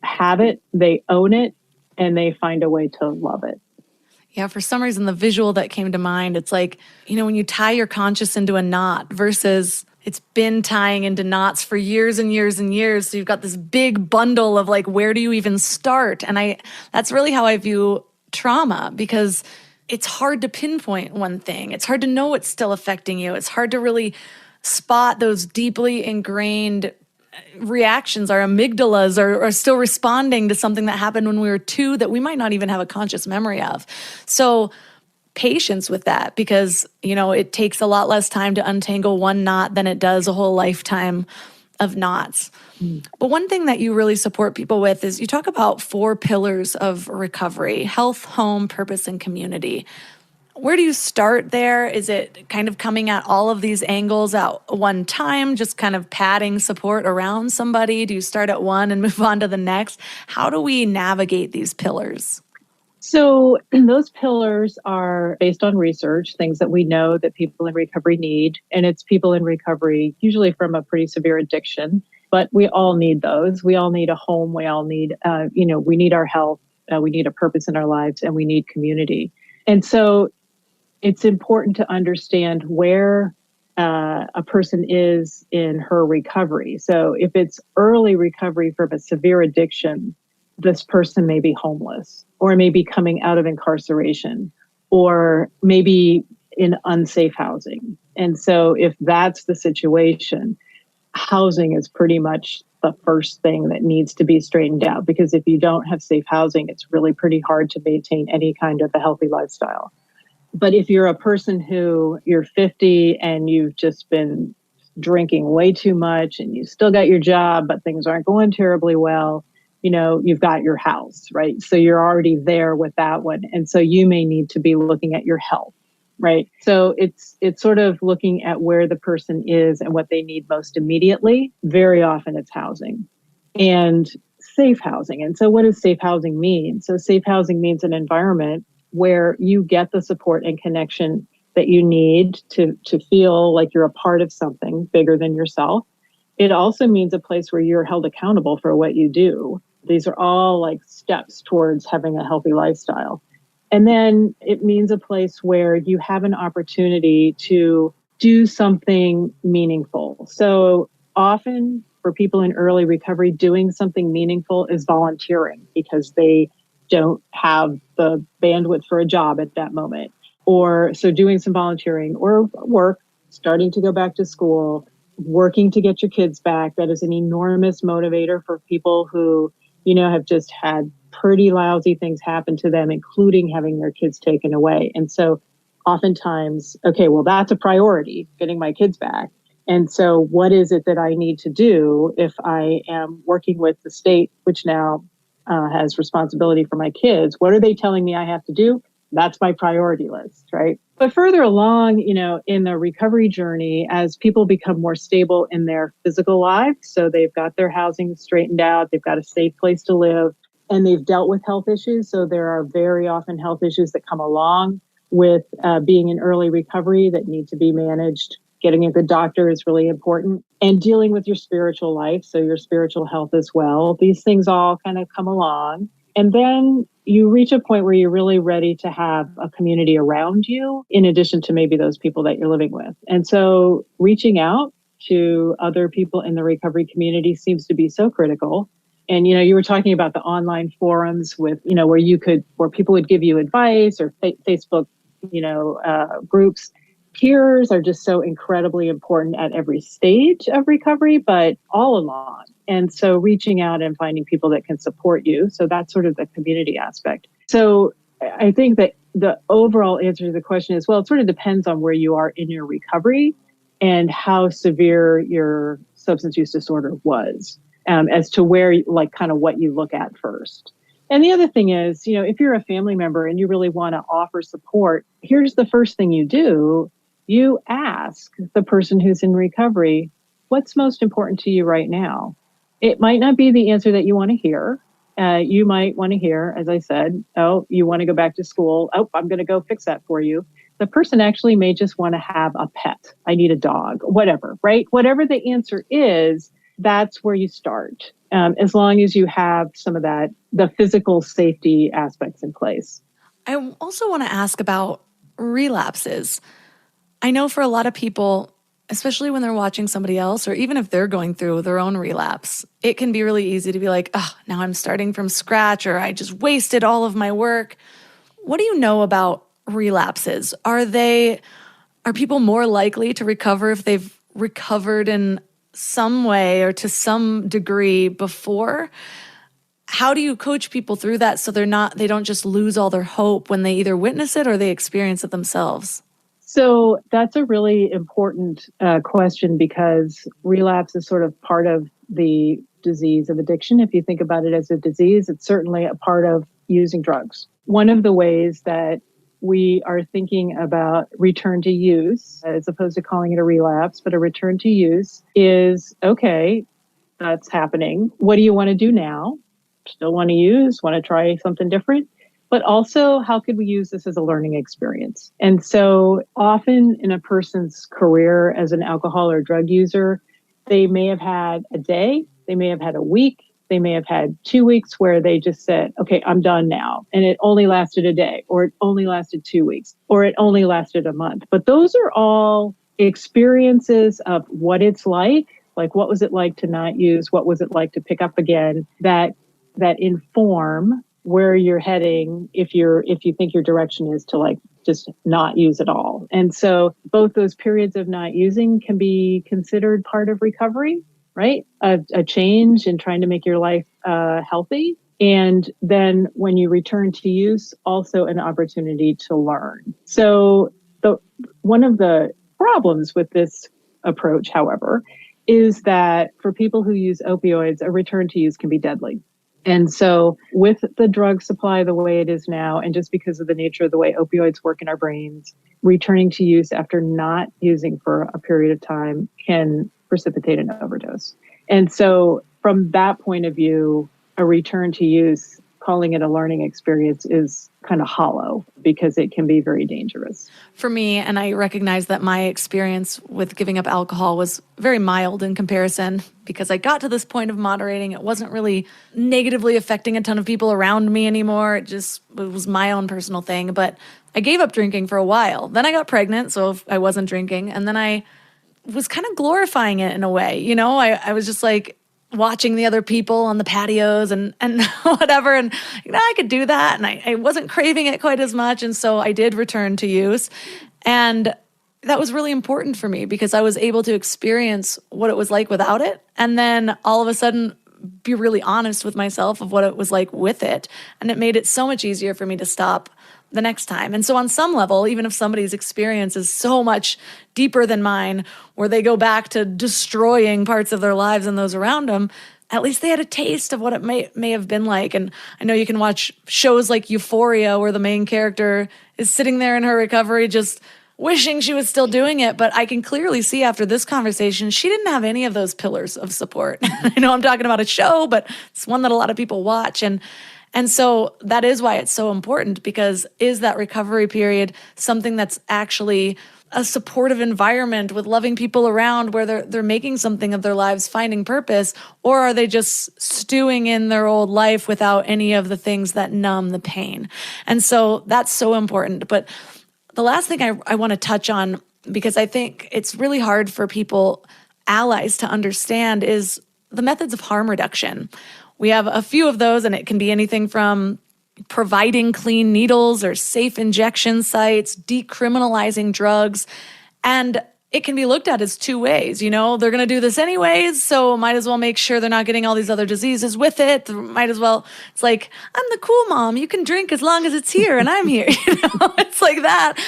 have it, they own it, and they find a way to love it. Yeah, for some reason, the visual that came to mind, it's like, when you tie your conscious into a knot versus it's been tying into knots for years and years and years. So you've got this big bundle of where do you even start? And that's really how I view trauma, because it's hard to pinpoint one thing. It's hard to know what's still affecting you. It's hard to really spot those deeply ingrained reactions. Our amygdalas are still responding to something that happened when we were 2 that we might not even have a conscious memory of. So patience with that, because, it takes a lot less time to untangle one knot than it does a whole lifetime of knots. But one thing that you really support people with is you talk about 4 pillars of recovery: health, home, purpose, and community. Where do you start there? Is it kind of coming at all of these angles at one time, just kind of padding support around somebody? Do you start at one and move on to the next? How do we navigate these pillars? So those pillars are based on research, things that we know that people in recovery need. And it's people in recovery, usually from a pretty severe addiction. But we all need those. We all need a home. We all need, we need our health. We need a purpose in our lives, and we need community. And so it's important to understand where a person is in her recovery. So if it's early recovery from a severe addiction, this person may be homeless, or may be coming out of incarceration, or maybe in unsafe housing. And so if that's the situation, housing is pretty much the first thing that needs to be straightened out, because if you don't have safe housing, it's really pretty hard to maintain any kind of a healthy lifestyle. But if you're a person who you're 50 and you've just been drinking way too much and you still got your job, but things aren't going terribly well, you've got your house, right? So you're already there with that one. And so you may need to be looking at your health, right? So it's sort of looking at where the person is and what they need most immediately. Very often it's housing and safe housing. And so what does safe housing mean? So safe housing means an environment where you get the support and connection that you need to feel like you're a part of something bigger than yourself. It also means a place where you're held accountable for what you do. These are all steps towards having a healthy lifestyle. And then it means a place where you have an opportunity to do something meaningful. So often for people in early recovery, doing something meaningful is volunteering, because they don't have the bandwidth for a job at that moment. Or so doing some volunteering or work, starting to go back to school, working to get your kids back. That is an enormous motivator for people who, have just had pretty lousy things happen to them, including having their kids taken away. And so oftentimes, okay, well, that's a priority, getting my kids back. And so what is it that I need to do if I am working with the state, which now has responsibility for my kids? What are they telling me I have to do? That's my priority list, right? But further along, in the recovery journey, as people become more stable in their physical lives, so they've got their housing straightened out, they've got a safe place to live, and they've dealt with health issues. So there are very often health issues that come along with being in early recovery that need to be managed. Getting a good doctor is really important, and dealing with your spiritual life, so your spiritual health as well. These things all kind of come along. And then you reach a point where you're really ready to have a community around you, in addition to maybe those people that you're living with. And so reaching out to other people in the recovery community seems to be so critical. And, you were talking about the online forums with, where people would give you advice, or Facebook, groups. Peers are just so incredibly important at every stage of recovery, but all along. And so reaching out and finding people that can support you. So that's sort of the community aspect. So I think that the overall answer to the question is, well, it sort of depends on where you are in your recovery and how severe your substance use disorder was, as to where, kind of what you look at first. And the other thing is, if you're a family member and you really want to offer support, here's the first thing you do. You ask the person who's in recovery, what's most important to you right now? It might not be the answer that you want to hear. You might want to hear, as I said, oh, you want to go back to school. Oh, I'm going to go fix that for you. The person actually may just want to have a pet. I need a dog, whatever, right? Whatever the answer is, that's where you start. As long as you have some of that, the physical safety aspects in place. I also want to ask about relapses. I know for a lot of people, especially when they're watching somebody else, or even if they're going through their own relapse, it can be really easy to be like, oh, now I'm starting from scratch, or I just wasted all of my work. What do you know about relapses? Are people more likely to recover if they've recovered in some way or to some degree before? How do you coach people through that so they don't just lose all their hope when they either witness it or they experience it themselves? So that's a really important question, because relapse is sort of part of the disease of addiction. If you think about it as a disease, it's certainly a part of using drugs. One of the ways that we are thinking about return to use, as opposed to calling it a relapse, but a return to use is, okay, that's happening. What do you want to do now? Still want to use? Want to try something different? But also, how could we use this as a learning experience? And so often in a person's career as an alcohol or drug user, they may have had a day, they may have had a week, they may have had 2 weeks where they just said, okay, I'm done now. And it only lasted a day, or it only lasted 2 weeks, or it only lasted a month. But those are all experiences of what it's like what was it like to not use? What was it like to pick up again? That inform where you're heading if you think your direction is to just not use at all. And so both those periods of not using can be considered part of recovery, right? A change in trying to make your life healthy. And then when you return to use, also an opportunity to learn. So one of the problems with this approach, however, is that for people who use opioids, a return to use can be deadly. And so with the drug supply the way it is now, and just because of the nature of the way opioids work in our brains, returning to use after not using for a period of time can precipitate an overdose. And so from that point of view, a return to use, calling it a learning experience, is kind of hollow because it can be very dangerous. For me, and I recognize that my experience with giving up alcohol was very mild in comparison, because I got to this point of moderating. It wasn't really negatively affecting a ton of people around me anymore. It was my own personal thing. But I gave up drinking for a while. Then I got pregnant, so I wasn't drinking. And then I was kind of glorifying it in a way. I was just watching the other people on the patios and whatever. And, I could do that. And I wasn't craving it quite as much. And so I did return to use. And that was really important for me because I was able to experience what it was like without it. And then all of a sudden be really honest with myself of what it was like with it. And it made it so much easier for me to stop the next time. And so on some level, even if somebody's experience is so much deeper than mine, where they go back to destroying parts of their lives and those around them, at least they had a taste of what it may have been like. And I know you can watch shows like Euphoria, where the main character is sitting there in her recovery just wishing she was still doing it. But I can clearly see after this conversation, she didn't have any of those pillars of support. I know I'm talking about a show, but it's one that a lot of people watch. And And so that is why it's so important, because is that recovery period something that's actually a supportive environment with loving people around where they're making something of their lives, finding purpose, or are they just stewing in their old life without any of the things that numb the pain? And so that's so important. But the last thing I want to touch on, because I think it's really hard for people, allies, to understand, is the methods of harm reduction. We have a few of those, and it can be anything from providing clean needles or safe injection sites, decriminalizing drugs. And it can be looked at as two ways. They're going to do this anyways, so might as well make sure they're not getting all these other diseases with it. Might as well, it's like, I'm the cool mom. You can drink as long as it's here and I'm here. It's like that.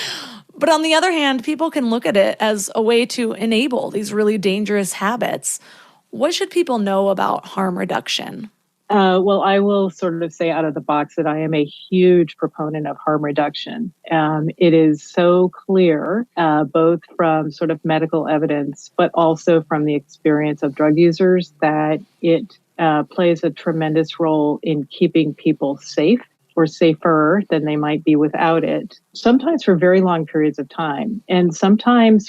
But on the other hand, people can look at it as a way to enable these really dangerous habits. What should people know about harm reduction? Well, I will sort of say out of the box that I am a huge proponent of harm reduction. It is so clear, both from sort of medical evidence, but also from the experience of drug users, that it plays a tremendous role in keeping people safe, or safer than they might be without it, sometimes for very long periods of time. And sometimes,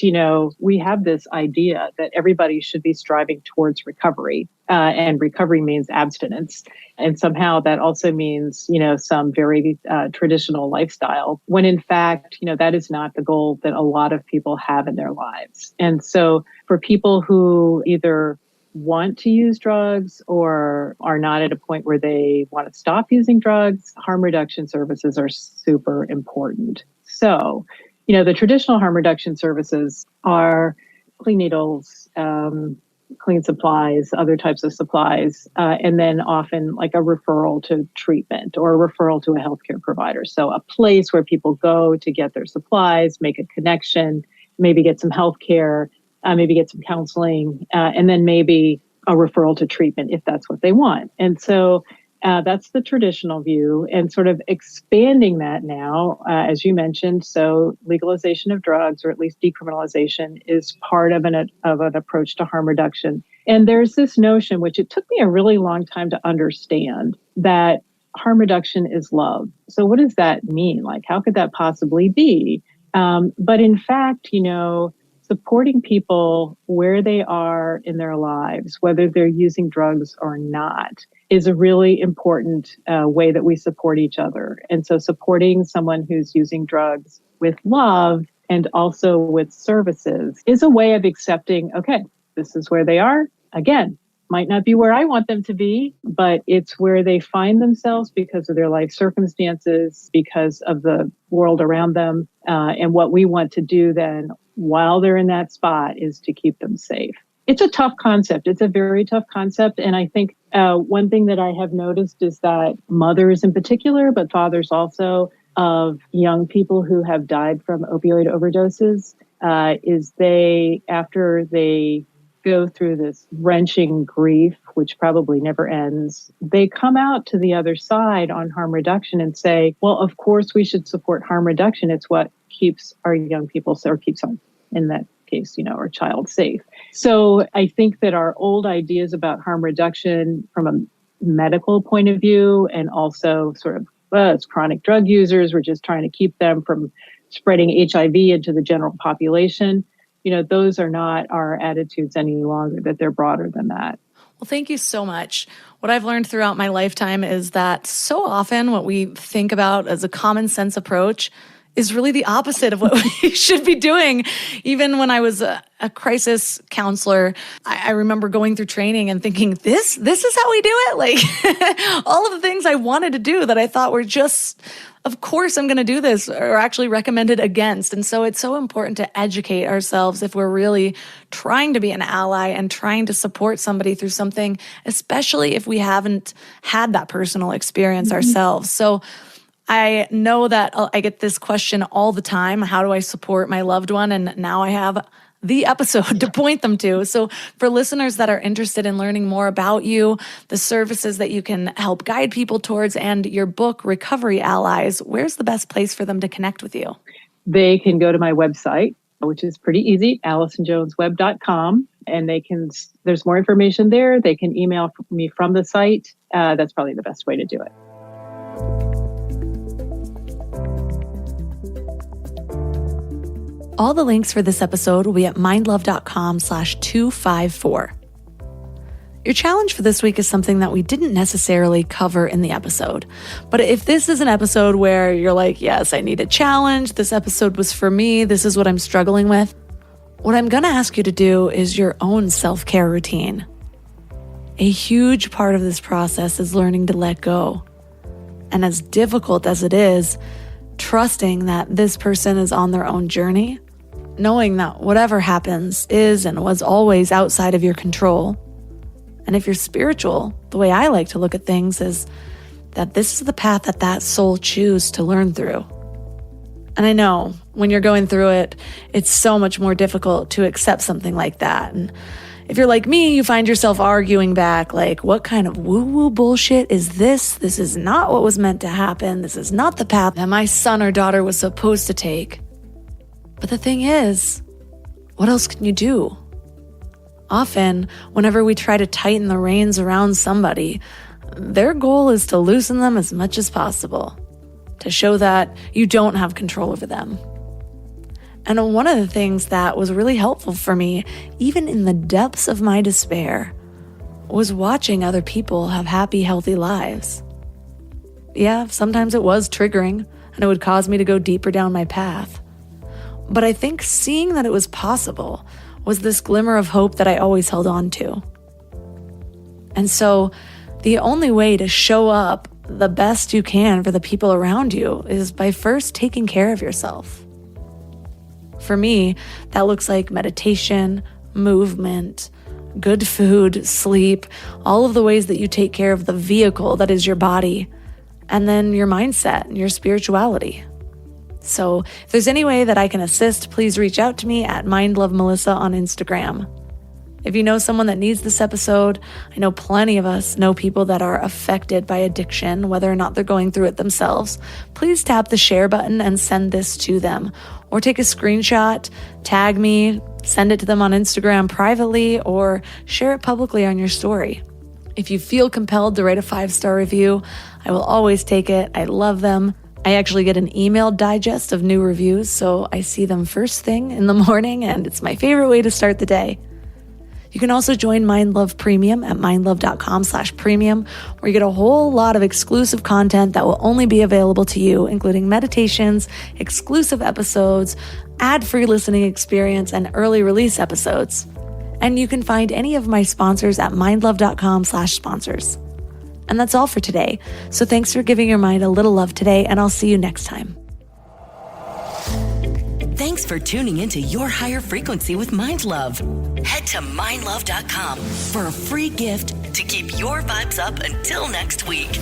we have this idea that everybody should be striving towards recovery, and recovery means abstinence. And somehow that also means, some very traditional lifestyle, when in fact, that is not the goal that a lot of people have in their lives. And so for people who either want to use drugs or are not at a point where they want to stop using drugs, harm reduction services are super important. So, the traditional harm reduction services are clean needles, clean supplies, other types of supplies, and then often like a referral to treatment or a referral to a healthcare provider. So a place where people go to get their supplies, make a connection, maybe get some healthcare, maybe get some counseling, and then maybe a referral to treatment if that's what they want. And so that's the traditional view, and sort of expanding that now, as you mentioned. So legalization of drugs, or at least decriminalization, is part of an approach to harm reduction. And there's this notion, which it took me a really long time to understand, that harm reduction is love. So what does that mean? Like, how could that possibly be? But in fact, supporting people where they are in their lives, whether they're using drugs or not, is a really important way that we support each other. And so supporting someone who's using drugs with love and also with services is a way of accepting, okay, this is where they are. Again, might not be where I want them to be, but it's where they find themselves because of their life circumstances, because of the world around them. And what we want to do then, while they're in that spot, is to keep them safe. It's a tough concept. It's a very tough concept. And I think one thing that I have noticed is that mothers in particular, but fathers also, of young people who have died from opioid overdoses, is after they go through this wrenching grief, which probably never ends, they come out to the other side on harm reduction and say, well, of course we should support harm reduction. It's what keeps our young people, or keeps on, in that case, our child safe. So I think that our old ideas about harm reduction from a medical point of view, and also sort of, it's chronic drug users, we're just trying to keep them from spreading HIV into the general population, those are not our attitudes any longer, that they're broader than that. Well, thank you so much. What I've learned throughout my lifetime is that so often what we think about as a common sense approach is really the opposite of what we should be doing. Even when I was a crisis counselor, I remember going through training and thinking, this is how we do it? Like, all of the things I wanted to do that I thought were just, of course I'm going to do this, are actually recommended against. And so it's so important to educate ourselves if we're really trying to be an ally and trying to support somebody through something, especially if we haven't had that personal experience ourselves. So I know that I get this question all the time. How do I support my loved one? And now I have the episode to point them to. So for listeners that are interested in learning more about you, the services that you can help guide people towards, and your book, Recovery Allies, where's the best place for them to connect with you? They can go to my website, which is pretty easy, AlisonJonesWebb.com. And there's more information there. They can email me from the site. That's probably the best way to do it. All the links for this episode will be at mindlove.com/254. Your challenge for this week is something that we didn't necessarily cover in the episode. But if this is an episode where you're like, yes, I need a challenge, this episode was for me, this is what I'm struggling with, what I'm going to ask you to do is your own self-care routine. A huge part of this process is learning to let go. And as difficult as it is, trusting that this person is on their own journey, knowing that whatever happens is and was always outside of your control. And if you're spiritual, the way I like to look at things is that this is the path that soul chooses to learn through. And I know when you're going through it, it's so much more difficult to accept something like that. And if you're like me, you find yourself arguing back like, what kind of woo-woo bullshit is this? This is not what was meant to happen. This is not the path that my son or daughter was supposed to take. But the thing is, what else can you do? Often, whenever we try to tighten the reins around somebody, their goal is to loosen them as much as possible, to show that you don't have control over them. And one of the things that was really helpful for me, even in the depths of my despair, was watching other people have happy, healthy lives. Yeah, sometimes it was triggering, and it would cause me to go deeper down my path. But I think seeing that it was possible was this glimmer of hope that I always held on to. And so the only way to show up the best you can for the people around you is by first taking care of yourself. For me, that looks like meditation, movement, good food, sleep, all of the ways that you take care of the vehicle that is your body, and then your mindset and your spirituality. So if there's any way that I can assist, please reach out to me at mindlovemelissa on Instagram. If you know someone that needs this episode, I know plenty of us know people that are affected by addiction, whether or not they're going through it themselves. Please tap the share button and send this to them. Or take a screenshot, tag me, send it to them on Instagram privately, or share it publicly on your story. If you feel compelled to write a 5-star review, I will always take it. I love them. I actually get an email digest of new reviews, so I see them first thing in the morning, and it's my favorite way to start the day. You can also join Mind Love Premium at mindlove.com/premium, where you get a whole lot of exclusive content that will only be available to you, including meditations, exclusive episodes, ad-free listening experience, and early release episodes. And you can find any of my sponsors at mindlove.com/sponsors. And that's all for today. So thanks for giving your mind a little love today, and I'll see you next time. Thanks for tuning into Your Higher Frequency with Mind Love. Head to mindlove.com for a free gift to keep your vibes up until next week.